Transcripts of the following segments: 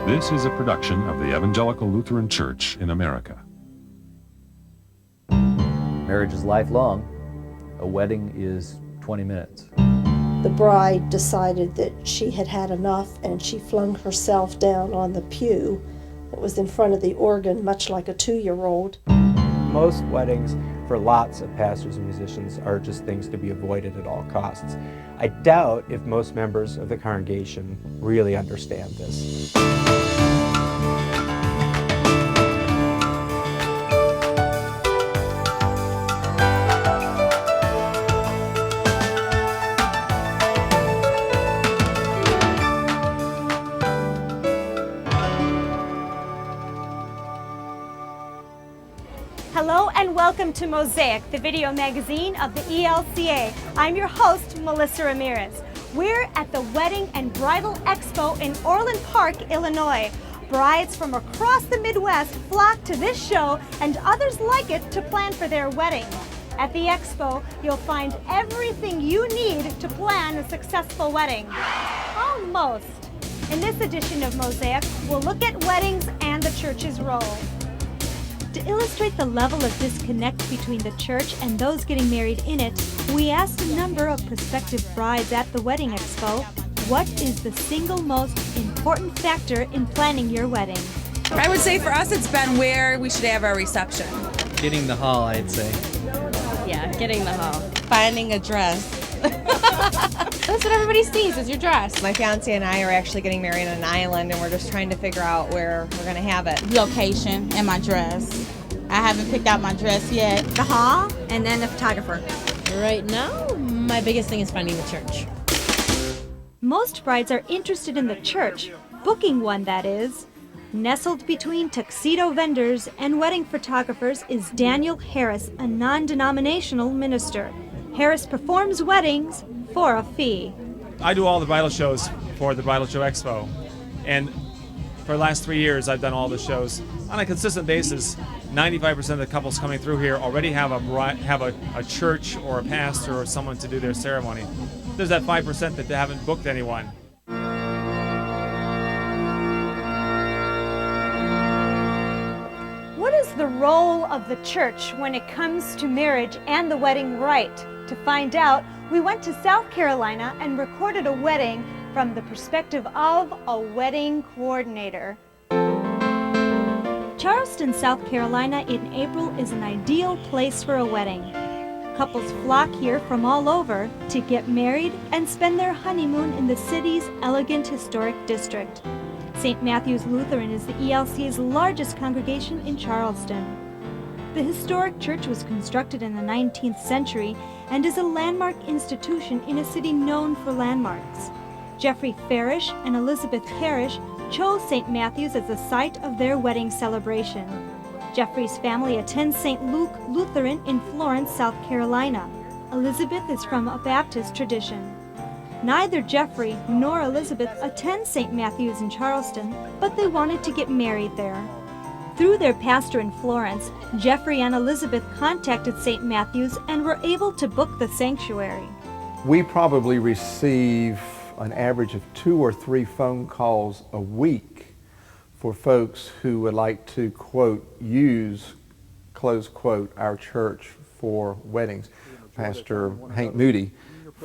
This is a production of the Evangelical Lutheran Church in America. Marriage is lifelong. A wedding is 20 minutes. The bride decided that she had had enough, and she flung herself down on the pew that was in front of the organ, much like a 2-year-old. Most weddings for lots of pastors and musicians are just things to be avoided at all costs. I doubt if most members of the congregation really understand this. Hello and welcome to MOSAIC, the video magazine of the ELCA. I'm your host, Melissa Ramirez. We're at the Wedding and Bridal Expo in Orland Park, Illinois. Brides from across the Midwest flock to this show and others like it to plan for their wedding. At the expo, you'll find everything you need to plan a successful wedding. Almost. In this edition of MOSAIC, we'll look at weddings and the church's role. To illustrate the level of disconnect between the church and those getting married in it, we asked a number of prospective brides at the Wedding Expo, what is the single most important factor in planning your wedding? I would say for us it's been where we should have our reception. Getting the hall, I'd say. Yeah, getting the hall. Finding a dress. That's what everybody sees, is your dress. My fiance and I are actually getting married on an island, and we're just trying to figure out where we're going to have it. Location and my dress. I haven't picked out my dress yet. The hall, and then the photographer. Right now, my biggest thing is finding the church. Most brides are interested in the church, booking one that is. Nestled between tuxedo vendors and wedding photographers is Daniel Harris, a non-denominational minister. Harris performs weddings for a fee. I do all the bridal shows for the Bridal Show Expo, and for the last 3 years I've done all the shows. On a consistent basis, 95% of the couples coming through here already have a church or a pastor or someone to do their ceremony. There's that 5% that they haven't booked anyone. What is the role of the church when it comes to marriage and the wedding rite? To find out, we went to South Carolina and recorded a wedding from the perspective of a wedding coordinator. Charleston, South Carolina in April is an ideal place for a wedding. Couples flock here from all over to get married and spend their honeymoon in the city's elegant historic district. St. Matthew's Lutheran is the ELCA's largest congregation in Charleston. The historic church was constructed in the 19th century and is a landmark institution in a city known for landmarks. Jeffrey Farish and Elizabeth Parrish chose St. Matthew's as the site of their wedding celebration. Jeffrey's family attends St. Luke Lutheran in Florence, South Carolina. Elizabeth is from a Baptist tradition. Neither Jeffrey nor Elizabeth attend St. Matthew's in Charleston, but they wanted to get married there. Through their pastor in Florence, Jeffrey and Elizabeth contacted St. Matthew's and were able to book the sanctuary. We probably receive an average of 2 or 3 phone calls a week for folks who would like to, quote, use, close quote, our church for weddings. Pastor Hank Moody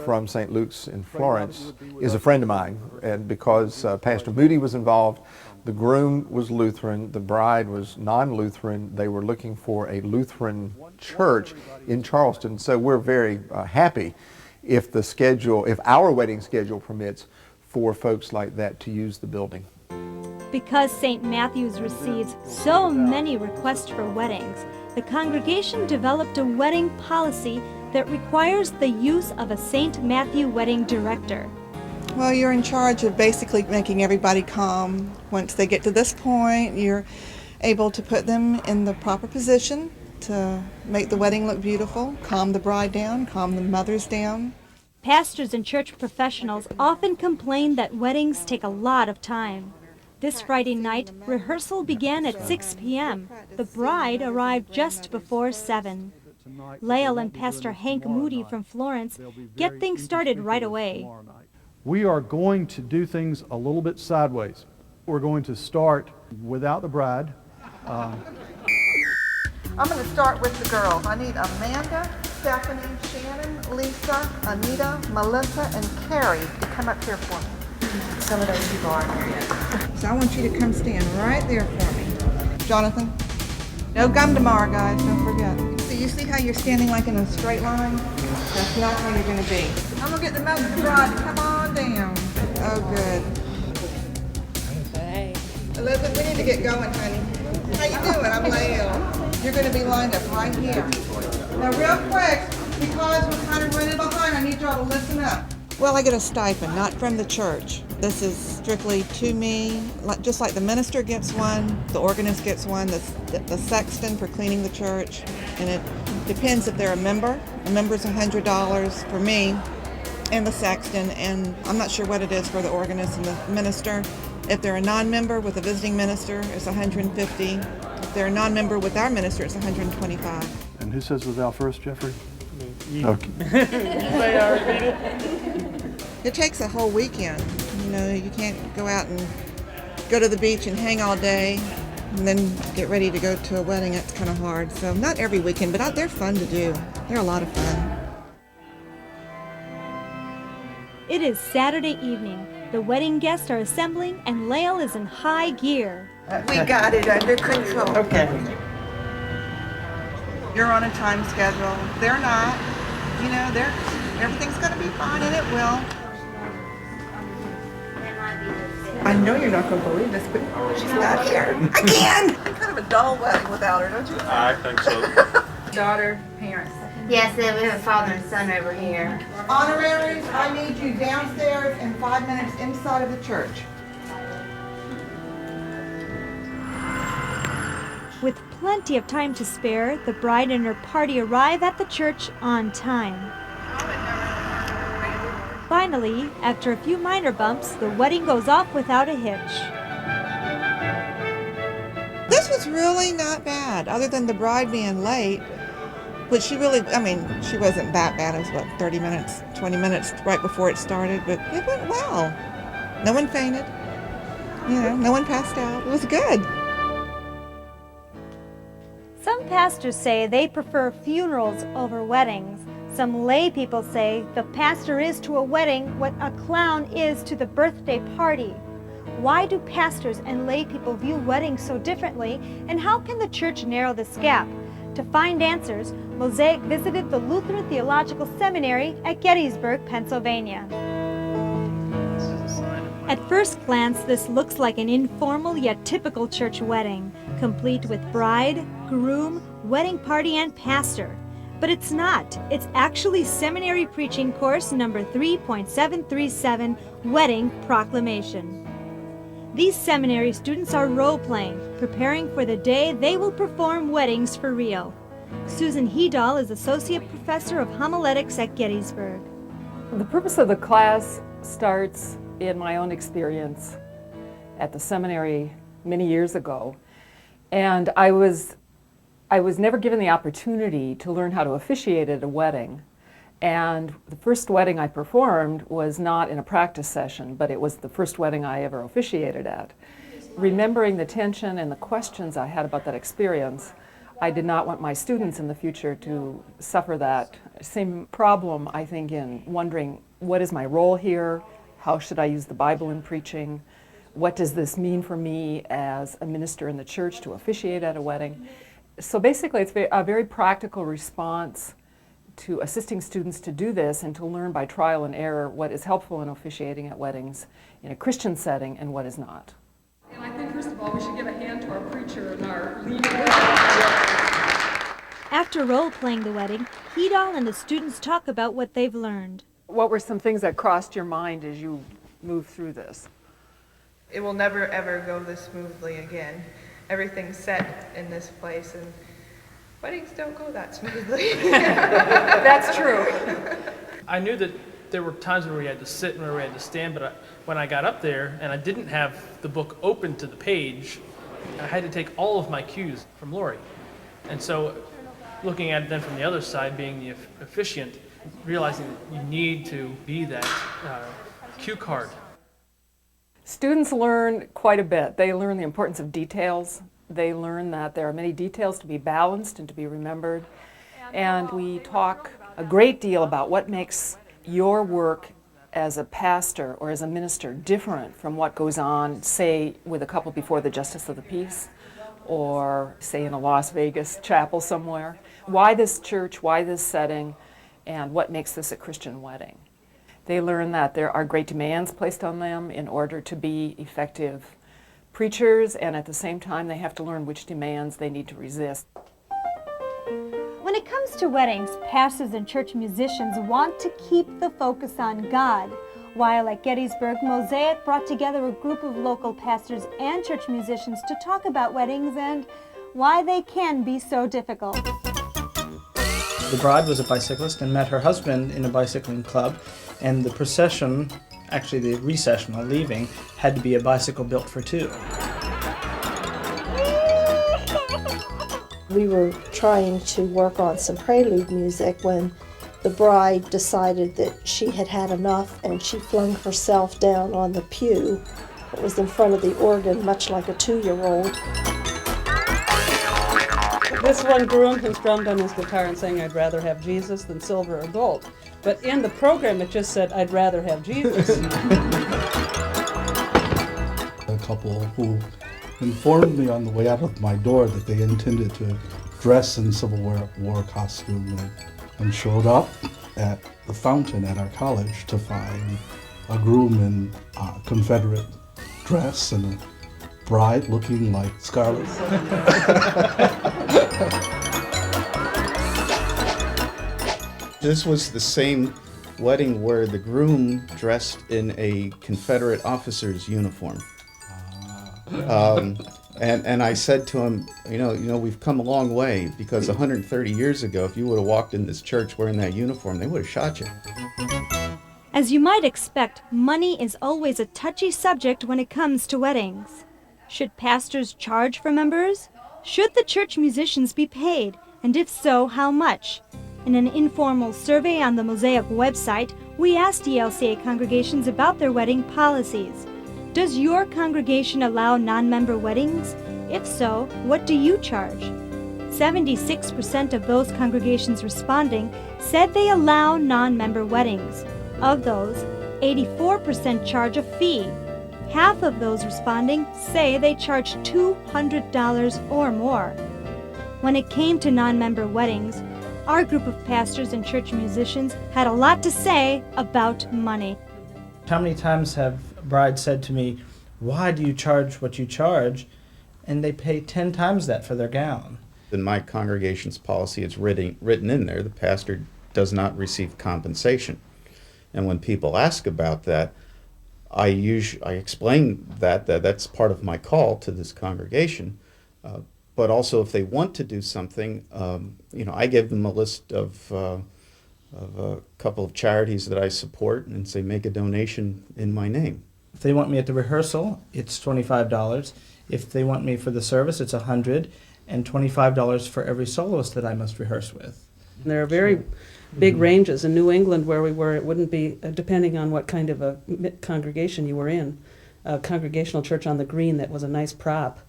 from St. Luke's in Florence is a friend of mine, and because Pastor Moody was involved, the groom was Lutheran, the bride was non-Lutheran. They were looking for a Lutheran church in Charleston, so we're very happy if our wedding schedule permits for folks like that to use the building. Because St. Matthew's receives so many requests for weddings, the congregation developed a wedding policy that requires the use of a St. Matthew wedding director. Well, you're in charge of basically making everybody calm. Once they get to this point, you're able to put them in the proper position to make the wedding look beautiful, calm the bride down, calm the mothers down. Pastors and church professionals often complain that weddings take a lot of time. This Friday night, rehearsal began at 6 p.m. The bride arrived just before 7. Lael and Pastor Hank Moody from Florence get things started right away. We are going to do things a little bit sideways. We're going to start without the bride. I'm going to start with the girls. I need Amanda, Stephanie, Shannon, Lisa, Anita, Melissa, and Carrie to come up here for me. Some of those people aren't here yet. So I want you to come stand right there for me. Jonathan, no gum tomorrow, guys. Don't forget. So you see how you're standing like in a straight line? That's not how you're going to be. I'm going to get the milk of the bride. Come on down. Oh, good. Hey. Elizabeth, we need to get going, honey. How you doing? I'm Lael. You're going to be lined up right here. Now, real quick, because we're kind of running behind, I need y'all to listen up. Well, I get a stipend, not from the church. This is strictly to me, just like the minister gets one, the organist gets one, the sexton for cleaning the church, and it depends if they're a member. A member's $100 for me and the sexton, and I'm not sure what it is for the organist and the minister. If they're a non-member with a visiting minister, it's $150. If they're a non-member with our minister, it's $125. And who says without first, Jeffrey? Me. Okay. Say I repeat it. It takes a whole weekend. You know, you can't go out and go to the beach and hang all day and then get ready to go to a wedding. That's kind of hard. So not every weekend, but they're fun to do. They're a lot of fun. It is Saturday evening. The wedding guests are assembling and Lael is in high gear. We got it under control. Okay. You're on a time schedule. They're not. You know, everything's going to be fine, and it will. I know you're not going to believe this, but she's not here again. It's kind of a dull wedding without her, don't you think? I think so. Daughter, parents. Yes, we have a father and son over here. Honoraries, I need you downstairs in 5 minutes inside of the church. With plenty of time to spare, the bride and her party arrive at the church on time. Finally, after a few minor bumps, the wedding goes off without a hitch. This was really not bad, other than the bride being late, which she really, she wasn't that bad. It was, 30 minutes, 20 minutes right before it started, but it went well. No one fainted. You know, no one passed out. It was good. Some pastors say they prefer funerals over weddings. Some lay people say the pastor is to a wedding what a clown is to the birthday party. Why do pastors and lay people view weddings so differently, and how can the church narrow this gap? To find answers, MOSAIC visited the Lutheran Theological Seminary at Gettysburg, Pennsylvania. At first glance, this looks like an informal yet typical church wedding, complete with bride, groom, wedding party, and pastor. But it's not. It's actually seminary preaching course number 3.737, Wedding Proclamation. These seminary students are role-playing, preparing for the day they will perform weddings for real. Susan Hedall is Associate Professor of Homiletics at Gettysburg. The purpose of the class starts in my own experience at the seminary many years ago. And I was never given the opportunity to learn how to officiate at a wedding. And the first wedding I performed was not in a practice session, but it was the first wedding I ever officiated at. Remembering the tension and the questions I had about that experience, I did not want my students in the future to suffer that same problem, I think, in wondering, what is my role here? How should I use the Bible in preaching? What does this mean for me as a minister in the church to officiate at a wedding? So basically, it's a very practical response to assisting students to do this and to learn by trial and error what is helpful in officiating at weddings in a Christian setting and what is not. And I think, first of all, we should give a hand to our preacher and our leader. After role-playing the wedding, Hedall and the students talk about what they've learned. What were some things that crossed your mind as you moved through this? It will never, ever go this smoothly again. Everything's set in this place, and weddings don't go that smoothly. That's true. I knew that there were times where we had to sit and where we had to stand, but when I got up there and I didn't have the book open to the page, I had to take all of my cues from Lori. And so looking at it then from the other side, being the officiant, realizing that you need to be that cue card. Students learn quite a bit. They learn the importance of details. They learn that there are many details to be balanced and to be remembered. And we talk a great deal about what makes your work as a pastor or as a minister different from what goes on, say, with a couple before the Justice of the Peace, or say in a Las Vegas chapel somewhere. Why this church, why this setting, and what makes this a Christian wedding? They learn that there are great demands placed on them in order to be effective preachers, and at the same time they have to learn which demands they need to resist. When it comes to weddings, pastors and church musicians want to keep the focus on God. While at Gettysburg, MOSAIC brought together a group of local pastors and church musicians to talk about weddings and why they can be so difficult. The bride was a bicyclist and met her husband in a bicycling club, and the procession, actually the recessional leaving, had to be a bicycle built for two. We were trying to work on some prelude music when the bride decided that she had had enough and she flung herself down on the pew that was in front of the organ, much like a 2-year-old. This one groom who strummed on his guitar and sang, "I'd rather have Jesus than silver or gold." But in the program it just said, "I'd rather have Jesus." A couple who informed me on the way out of my door that they intended to dress in Civil War costume and showed up at the fountain at our college to find a groom in Confederate dress and a bride looking like Scarlet. This was the same wedding where the groom dressed in a Confederate officer's uniform. And I said to him, you know, we've come a long way, because 130 years ago, if you would have walked in this church wearing that uniform, they would have shot you. As you might expect, money is always a touchy subject when it comes to weddings. Should pastors charge for members? Should the church musicians be paid? And if so, how much? In an informal survey on the MOSAIC website, we asked ELCA congregations about their wedding policies. Does your congregation allow non-member weddings? If so, what do you charge? 76% of those congregations responding said they allow non-member weddings. Of those, 84% charge a fee. Half of those responding say they charge $200 or more. When it came to non-member weddings, our group of pastors and church musicians had a lot to say about money. How many times have brides said to me, "Why do you charge what you charge?" And they pay 10 times that for their gown. In my congregation's policy, it's written in there, the pastor does not receive compensation. And when people ask about that, I explain that that's part of my call to this congregation. But also, if they want to do something, I give them a list of a couple of charities that I support and say, make a donation in my name. If they want me at the rehearsal, it's $25. If they want me for the service, it's $100, and $25 for every soloist that I must rehearse with. There are very big ranges. In New England, where we were, it wouldn't be, depending on what kind of a congregation you were in, a congregational church on the green that was a nice prop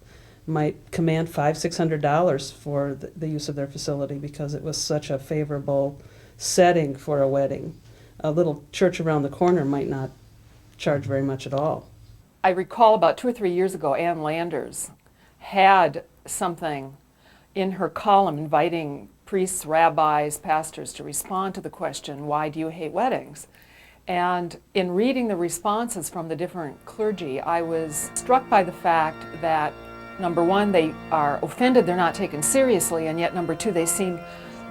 might command $500-600 for the use of their facility, because it was such a favorable setting for a wedding. A little church around the corner might not charge very much at all. I recall about 2 or 3 years ago, Ann Landers had something in her column inviting priests, rabbis, pastors to respond to the question, "Why do you hate weddings?" And in reading the responses from the different clergy, I was struck by the fact that, number one, they are offended they're not taken seriously, and yet number two, they seem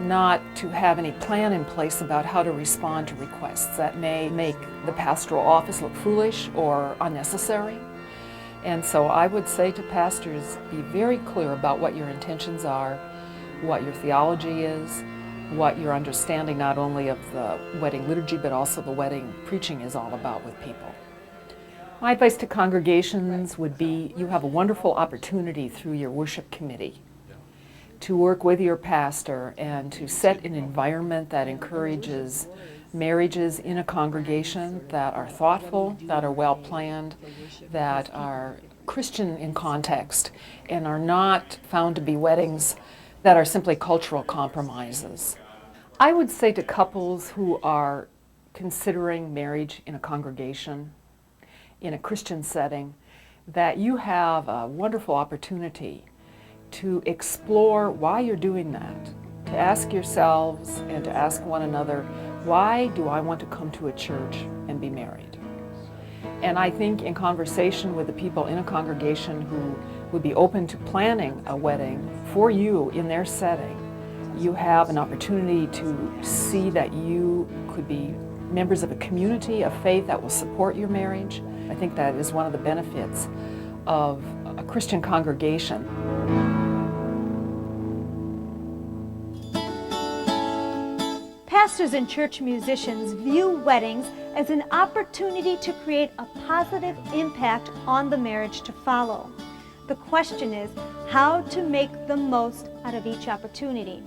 not to have any plan in place about how to respond to requests that may make the pastoral office look foolish or unnecessary. And so I would say to pastors, be very clear about what your intentions are, what your theology is, what your understanding not only of the wedding liturgy but also the wedding preaching is all about with people. My advice to congregations would be, you have a wonderful opportunity through your worship committee to work with your pastor and to set an environment that encourages marriages in a congregation that are thoughtful, that are well planned, that are Christian in context, and are not found to be weddings that are simply cultural compromises. I would say to couples who are considering marriage in a congregation, in a Christian setting, that you have a wonderful opportunity to explore why you're doing that, to ask yourselves and to ask one another, why do I want to come to a church and be married? And I think in conversation with the people in a congregation who would be open to planning a wedding for you in their setting, you have an opportunity to see that you could be members of a community of faith that will support your marriage. I think that is one of the benefits of a Christian congregation. Pastors and church musicians view weddings as an opportunity to create a positive impact on the marriage to follow. The question is how to make the most out of each opportunity.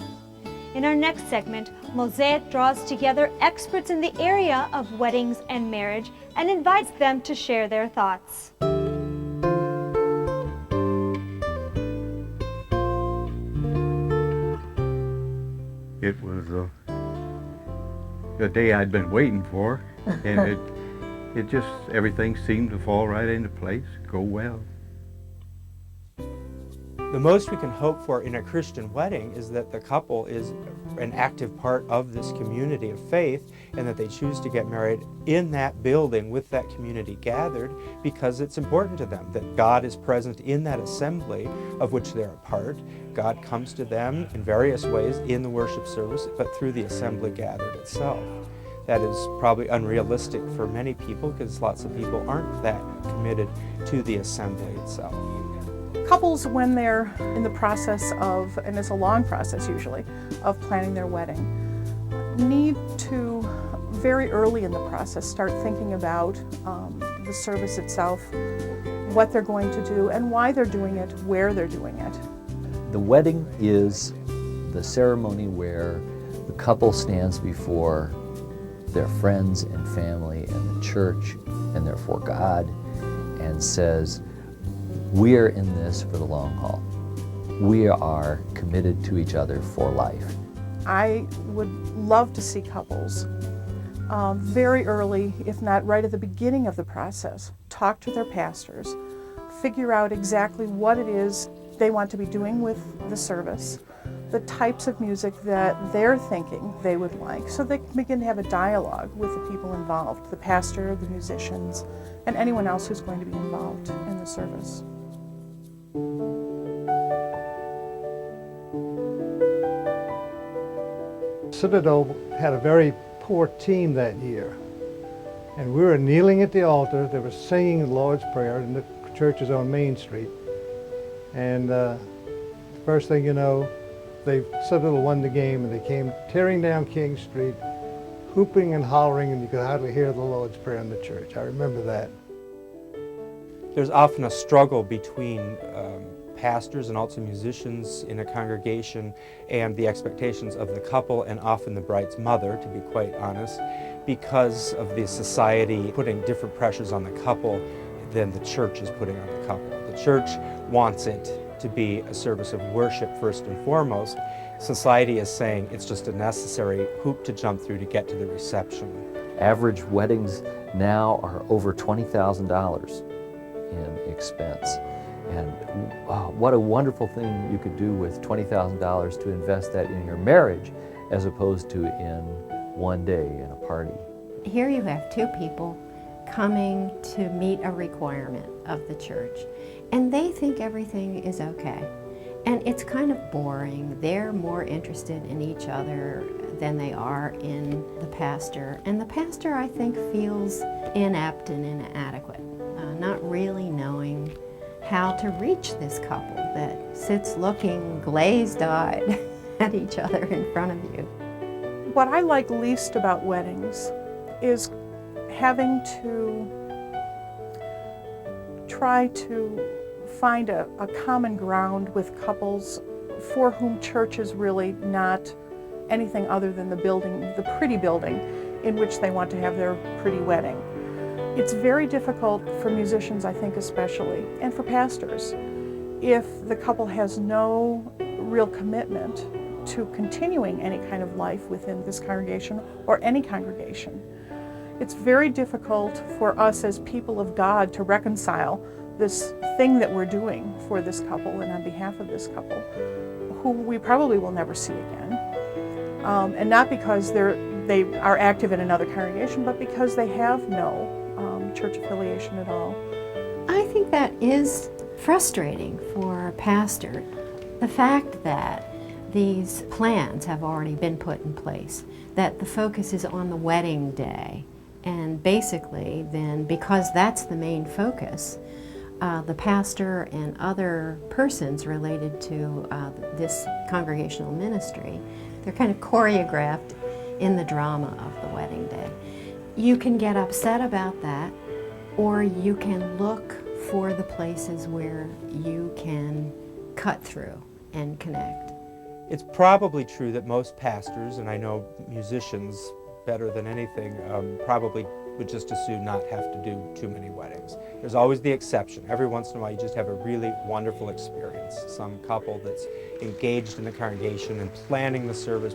In our next segment, MOSAIC draws together experts in the area of weddings and marriage and invites them to share their thoughts. It was a day I'd been waiting for, and it just, everything seemed to fall right into place, go well. The most we can hope for in a Christian wedding is that the couple is an active part of this community of faith, and that they choose to get married in that building with that community gathered because it's important to them that God is present in that assembly of which they're a part. God comes to them in various ways in the worship service, but through the assembly gathered itself. That is probably unrealistic for many people because lots of people aren't that committed to the assembly itself. Couples, when they're in the process of, and it's a long process usually, of planning their wedding, need to very early in the process start thinking about the service itself, what they're going to do and why they're doing it, where they're doing it. The wedding is the ceremony where the couple stands before their friends and family and the church and therefore God and says, we are in this for the long haul. We are committed to each other for life. I would love to see couples very early, if not right at the beginning of the process, talk to their pastors, figure out exactly what it is they want to be doing with the service, the types of music that they're thinking they would like, so they can begin to have a dialogue with the people involved, the pastor, the musicians, and anyone else who's going to be involved in the service. Citadel had a very poor team that year, and we were kneeling at the altar. They were singing the Lord's Prayer, and the church is on Main Street. And first thing you know, Citadel won the game, and they came tearing down King Street, hooping and hollering, and you could hardly hear the Lord's Prayer in the church. I remember that. There's often a struggle between pastors and also musicians in a congregation and the expectations of the couple and often the bride's mother, to be quite honest, because of the society putting different pressures on the couple than the church is putting on the couple. The church wants it to be a service of worship first and foremost. Society is saying it's just a necessary hoop to jump through to get to the reception. Average weddings now are over $20,000 in expense. And what a wonderful thing you could do with $20,000 to invest that in your marriage as opposed to in one day in a party. Here you have two people coming to meet a requirement of the church, and they think everything is okay. And it's kind of boring. They're more interested in each other than they are in the pastor. And the pastor, I think, feels inept and inadequate, not really knowing how to reach this couple that sits looking glazed-eyed at each other in front of you. What I like least about weddings is having to try to find a common ground with couples for whom church is really not anything other than the building, the pretty building, in which they want to have their pretty wedding. It's very difficult for musicians, I think especially, and for pastors, if the couple has no real commitment to continuing any kind of life within this congregation or any congregation. It's very difficult for us as people of God to reconcile this thing that we're doing for this couple and on behalf of this couple, who we probably will never see again. And not because they are active in another congregation, but because they have no church affiliation at all. I think that is frustrating for a pastor. The fact that these plans have already been put in place, that the focus is on the wedding day, and basically then, because that's the main focus, the pastor and other persons related to this congregational ministry, they're kind of choreographed in the drama of the wedding day. You can get upset about that, or you can look for the places where you can cut through and connect. It's probably true that most pastors, and I know musicians better than anything, probably would just as soon not have to do too many weddings. There's always the exception. Every once in a while you just have a really wonderful experience. Some couple that's engaged in the congregation and planning the service,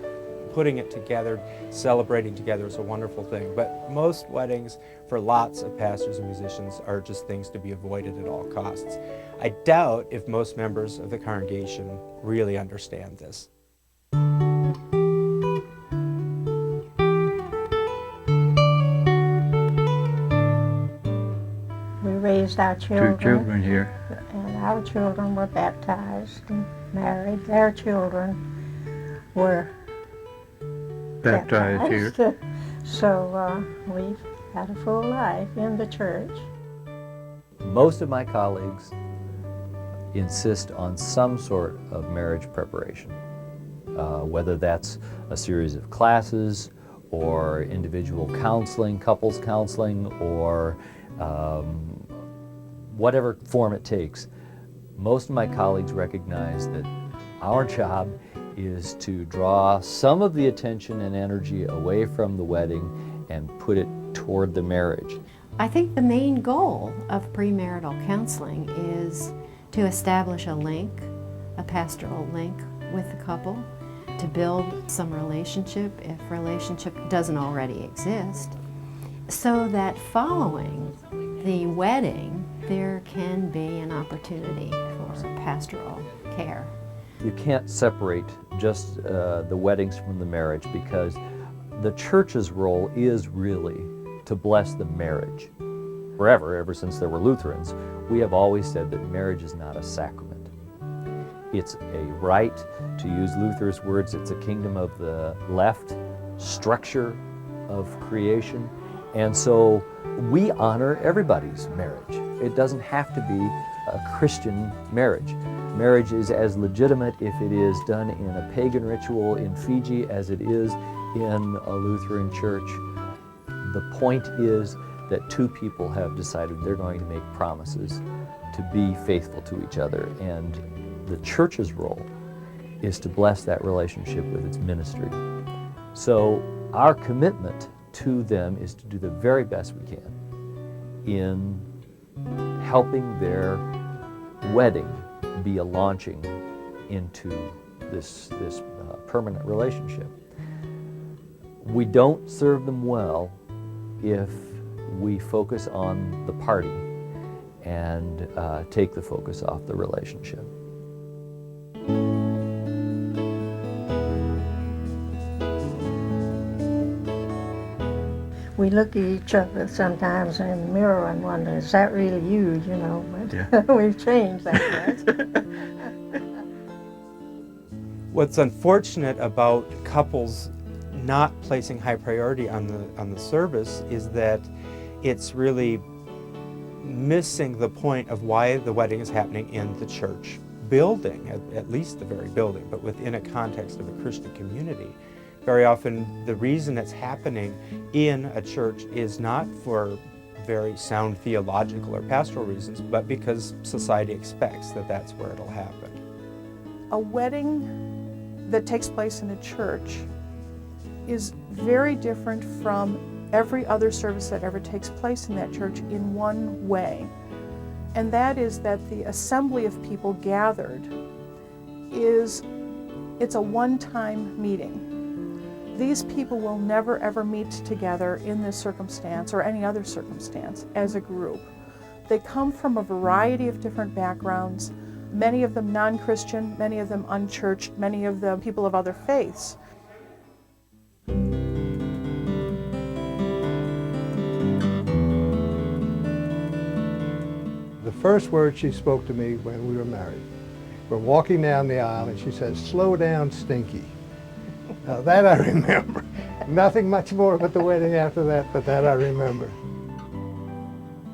putting it together, celebrating together is a wonderful thing. But most weddings for lots of pastors and musicians are just things to be avoided at all costs. I doubt if most members of the congregation really understand this. We raised our children. 2 children here. And our children were baptized and married. Their children were Baptized here. So we've had a full life in the church. Most of my colleagues insist on some sort of marriage preparation, whether that's a series of classes or individual counseling, couples counseling, or whatever form it takes. Most of my colleagues recognize that our job is to draw some of the attention and energy away from the wedding and put it toward the marriage. I think the main goal of premarital counseling is to establish a link, a pastoral link with the couple, to build some relationship if relationship doesn't already exist, so that following the wedding there can be an opportunity for pastoral care. You can't separate just the weddings from the marriage, because the church's role is really to bless the marriage. Forever, ever since there were Lutherans, we have always said that marriage is not a sacrament. It's a right, to use Luther's words, it's a kingdom of the left structure of creation. And so we honor everybody's marriage. It doesn't have to be a Christian marriage. Marriage is as legitimate if it is done in a pagan ritual in Fiji as it is in a Lutheran church. The point is that two people have decided they're going to make promises to be faithful to each other, and the church's role is to bless that relationship with its ministry. So our commitment to them is to do the very best we can in helping their wedding be a launching into this permanent relationship. We don't serve them well if we focus on the party and take the focus off the relationship. We look at each other sometimes in the mirror and wonder, is that really you, you know? But Yeah. we've changed that much. What's unfortunate about couples not placing high priority on the service is that it's really missing the point of why the wedding is happening in the church building, at least the very building, but within a context of a Christian community. Very often the reason it's happening in a church is not for very sound theological or pastoral reasons, but because society expects that that's where it'll happen. A wedding that takes place in a church is very different from every other service that ever takes place in that church in one way. And that is that the assembly of people gathered it's a one-time meeting. These people will never ever meet together in this circumstance or any other circumstance as a group. They come from a variety of different backgrounds, many of them non-Christian, many of them unchurched, many of them people of other faiths. The first word she spoke to me when we were married, we're walking down the aisle and she says, "Slow down, Stinky." Now that I remember. Nothing much more about the wedding after that, but that I remember.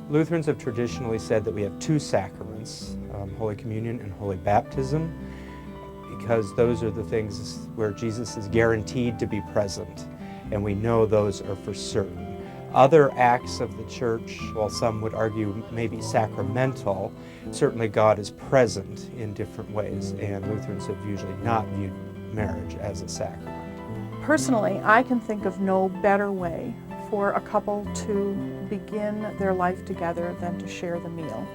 Lutherans have traditionally said that we have two sacraments, Holy Communion and Holy Baptism, because those are the things where Jesus is guaranteed to be present, and we know those are for certain. Other acts of the church, while some would argue maybe sacramental, certainly God is present in different ways, and Lutherans have usually not viewed marriage as a sacrament. Personally, I can think of no better way for a couple to begin their life together than to share the meal.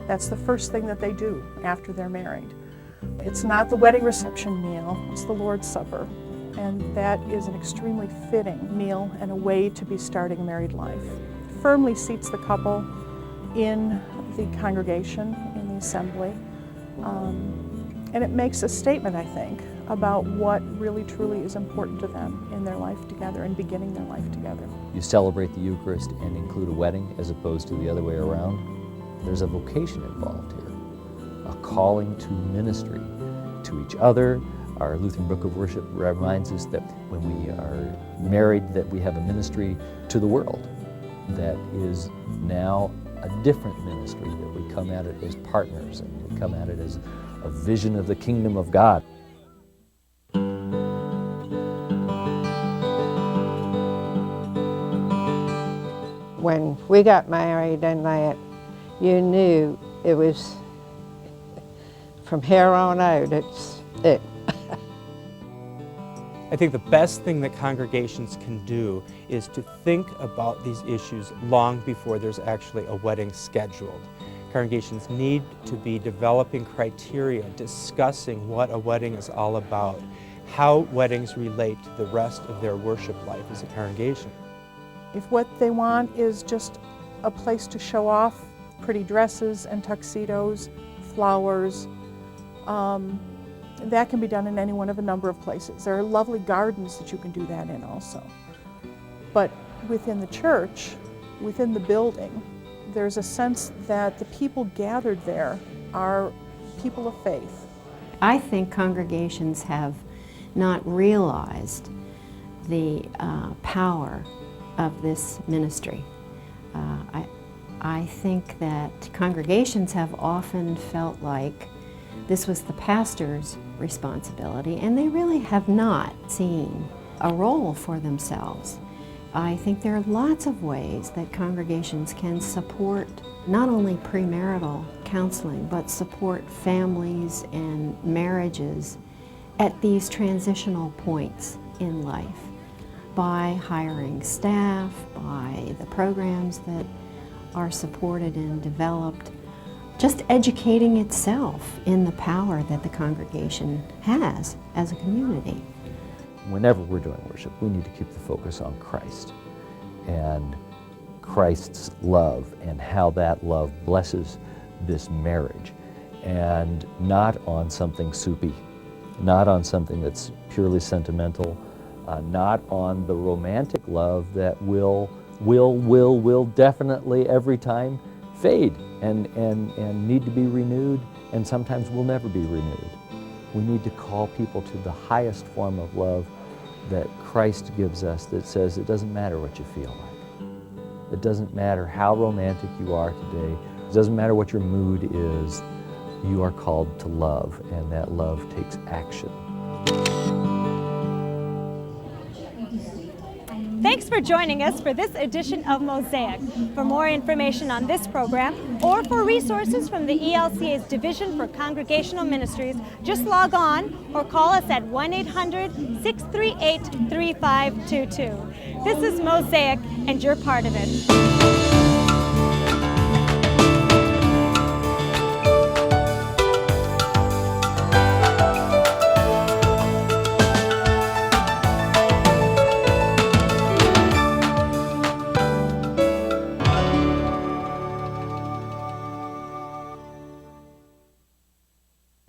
That's the first thing that they do after they're married. It's not the wedding reception meal, it's the Lord's Supper. And that is an extremely fitting meal and a way to be starting a married life. It firmly seats the couple in the congregation, in the assembly, and it makes a statement, I think, about what really truly is important to them in their life together and beginning their life together. You celebrate the Eucharist and include a wedding as opposed to the other way around. There's a vocation involved here, a calling to ministry to each other. Our Lutheran Book of Worship reminds us that when we are married, that we have a ministry to the world that is now a different ministry, that we come at it as partners and we come at it as a vision of the kingdom of God. When we got married and that, you knew it was, from here on out, it's it. I think the best thing that congregations can do is to think about these issues long before there's actually a wedding scheduled. Congregations need to be developing criteria, discussing what a wedding is all about, how weddings relate to the rest of their worship life as a congregation. If what they want is just a place to show off pretty dresses and tuxedos, flowers, that can be done in any one of a number of places. There are lovely gardens that you can do that in also. But within the church, within the building, there's a sense that the people gathered there are people of faith. I think congregations have not realized the power of this ministry. I think that congregations have often felt like this was the pastor's responsibility, and they really have not seen a role for themselves. I think there are lots of ways that congregations can support not only premarital counseling, but support families and marriages at these transitional points in life by hiring staff, by the programs that are supported and developed, just educating itself in the power that the congregation has as a community. Whenever we're doing worship, we need to keep the focus on Christ and Christ's love and how that love blesses this marriage, and not on something soupy, not on something that's purely sentimental, not on the romantic love that will definitely every time fade and need to be renewed, and sometimes will never be renewed. We need to call people to the highest form of love that Christ gives us, that says it doesn't matter what you feel like. It doesn't matter how romantic you are today. It doesn't matter what your mood is. You are called to love, and that love takes action. Thanks for for joining us for this edition of Mosaic. For more information on this program or for resources from the ELCA's Division for Congregational Ministries, just log on or call us at 1-800-638-3522. This is Mosaic, and you're part of it.